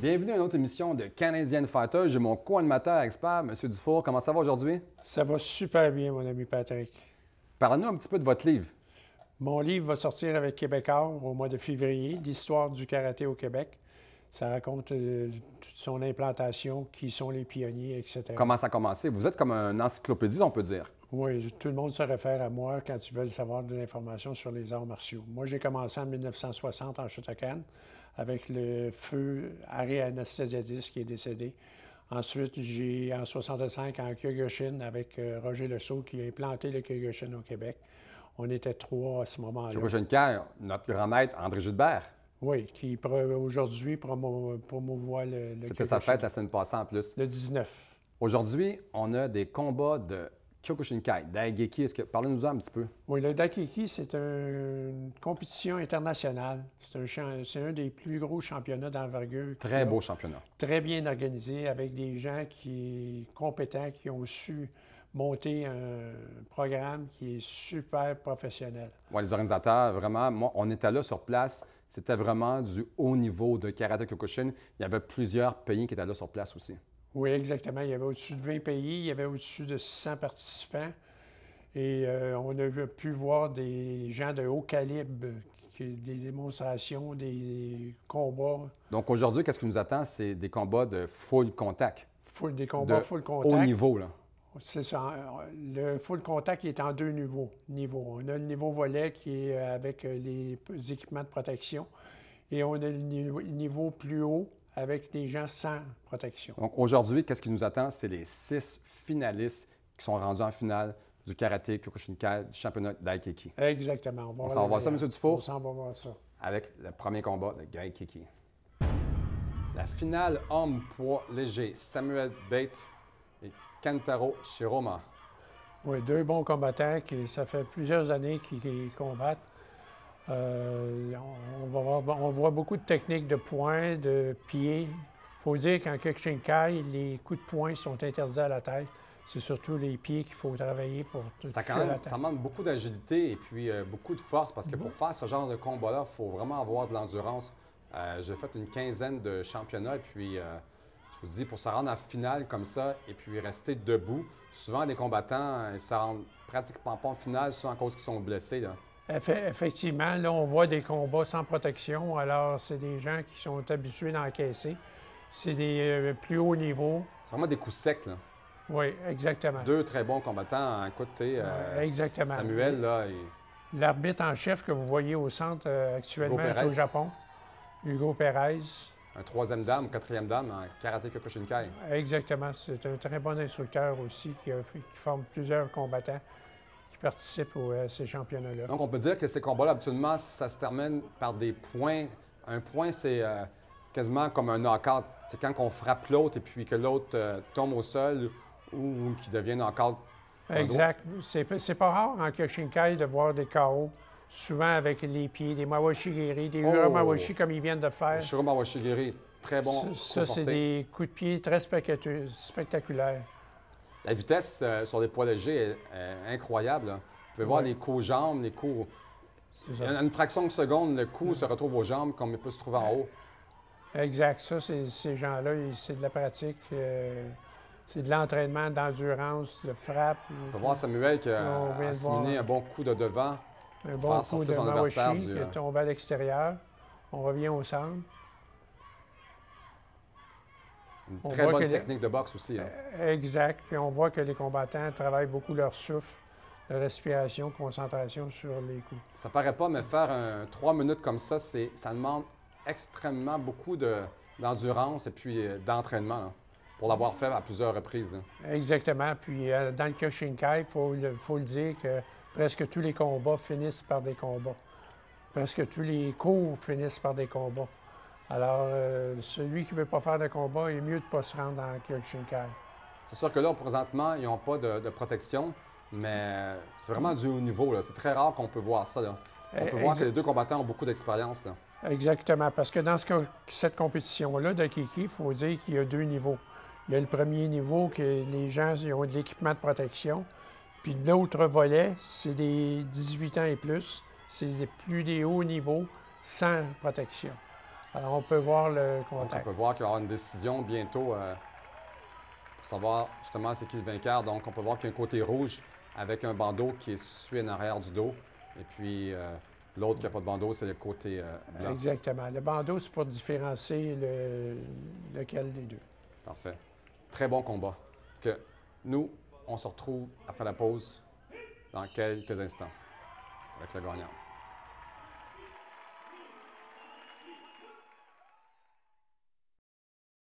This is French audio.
Bienvenue à une autre émission de Canadian Fighter. J'ai mon co-animateur expert, M. Dufour. Comment ça va aujourd'hui? Ça va super bien, mon ami Patrick. Parlez-nous un petit peu de votre livre. Mon livre va sortir avec Québécois au mois de février, l'histoire du karaté au Québec. Ça raconte toute son implantation, qui sont les pionniers, etc. Comment ça a commencé? Vous êtes comme une encyclopédie, on peut dire. Oui, tout le monde se réfère à moi quand ils veulent savoir de l'information sur les arts martiaux. Moi, j'ai commencé en 1960 en Shotokan avec le feu Harry Anastasiadis qui est décédé. Ensuite, j'ai en 65 en Kyokushin avec Roger Lesault qui a implanté le Kyokushin au Québec. On était trois à ce moment-là. Kyokushinkai, notre grand maître André Gilbert. Oui, qui aujourd'hui promouvoit le C'était sa fête la semaine passée en plus. Le 19. Aujourd'hui, on a des combats de Kyokushinkai, d'Aigeki. Parlez-nous-en un petit peu. Oui, le Daikeki, c'est une compétition internationale. C'est un des plus gros championnats d'envergure. Très beau championnat. Très bien organisé, avec des gens compétents qui ont su monter un programme qui est super professionnel. Oui, les organisateurs, vraiment, moi, on était là sur place. C'était vraiment du haut niveau de karaté Kyokushin. Il y avait plusieurs pays qui étaient là sur place aussi. Oui, exactement. Il y avait au-dessus de 20 pays, il y avait au-dessus de 600 participants. Et on a pu voir des gens de haut calibre, des démonstrations, des combats. Donc aujourd'hui, qu'est-ce qui nous attend? C'est des combats de full contact. Des combats full contact. Haut niveau, là. C'est ça. Le full contact est en deux niveaux. On a le niveau volet qui est avec les équipements de protection. Et on a le niveau plus haut avec des gens sans protection. Donc aujourd'hui, qu'est-ce qui nous attend? C'est les 6 finalistes qui sont rendus en finale du karaté Kyokushinkai du championnat d'Aigeki. Exactement. On s'en va voir ça, M. Dufour? On s'en va voir ça. Avec le premier combat de Gaikeki. La finale homme poids léger, Samuel Bate et Kentaro Shiroma. Oui, deux bons combattants ça fait plusieurs années qu'ils combattent. On voit beaucoup de techniques de poing, de pied. Il faut dire qu'en Kyokushinkai, les coups de poing sont interdits à la tête. C'est surtout les pieds qu'il faut travailler pour toucher la tête. Ça demande beaucoup d'agilité et puis beaucoup de force parce que pour faire ce genre de combat-là, il faut vraiment avoir de l'endurance. J'ai fait une quinzaine de championnats et puis je vous dis, pour se rendre en finale comme ça et puis rester debout, souvent les combattants ne se rendent pratiquement pas en finale, soit à cause qu'ils sont blessés, là. Effectivement, là, on voit des combats sans protection. Alors, c'est des gens qui sont habitués d'encaisser. C'est des plus hauts niveaux. C'est vraiment des coups secs, là. Oui, exactement. Deux très bons combattants. Écoutez, exactement. Samuel, là... L'arbitre en chef que vous voyez au centre actuellement est au Japon, Hugo Pérez. Un troisième dame ou quatrième dame en karaté Kyokushinkai. Exactement. C'est un très bon instructeur aussi qui forme plusieurs combattants qui participent à ces championnats-là. Donc, on peut dire que ces combats-là, habituellement, ça se termine par des points. Un point, c'est quasiment comme un knock-out. C'est quand on frappe l'autre et puis que l'autre tombe au sol ou qu'il devient knock-out. Exact. C'est pas rare en Kyokushinkai de voir des KO, souvent avec les pieds, des Mawashigiri, des Uramawashi comme ils viennent de faire. Shiro Mawashigiri, très bon. Ça c'est des coups de pied très spectaculaires. La vitesse sur les poids légers est incroyable, là. Vous pouvez voir les coups aux jambes, les coups... En une fraction de seconde, le coup se retrouve aux jambes comme il peut se trouver en haut. Exact. Ça, ces gens-là, c'est de la pratique. C'est de l'entraînement, d'endurance, de frappe. On peut voir Samuel qui a assimilé un bon coup de devant. Un bon coup de Mawashi qui est tombé à l'extérieur. On revient au centre. Une très bonne technique de boxe aussi. Hein. Exact. Puis on voit que les combattants travaillent beaucoup leur souffle, leur respiration, concentration sur les coups. Ça paraît pas, mais faire 3 minutes comme ça, ça demande extrêmement beaucoup d'endurance et puis d'entraînement pour l'avoir fait à plusieurs reprises. Là. Exactement. Puis dans le Kyokushinkai, il faut le dire que presque tous les combats finissent par des combats. Presque tous les cours finissent par des combats. Alors, celui qui ne veut pas faire de combat, il est mieux de ne pas se rendre dans le Kyokushinkai. C'est sûr que là, présentement, ils n'ont pas de protection, mais c'est vraiment du haut niveau. C'est très rare qu'on peut voir ça. Là. On peut voir que les deux combattants ont beaucoup d'expérience. Exactement, parce que dans cette compétition-là de Kiki, il faut dire qu'il y a deux niveaux. Il y a le premier niveau que les gens ont de l'équipement de protection, puis l'autre volet, c'est des 18 ans et plus, c'est plus des hauts niveaux sans protection. Alors, on peut voir le Donc, on contact. peut voir qu'il va y avoir une décision bientôt pour savoir justement c'est qui le vainqueur. Donc, on peut voir qu'il y a un côté rouge avec un bandeau qui est situé en arrière du dos. Et puis, l'autre qui n'a pas de bandeau, c'est le côté blanc. Exactement. Le bandeau, c'est pour différencier lequel des deux. Parfait. Très bon combat. Que nous, on se retrouve après la pause dans quelques instants avec le gagnant.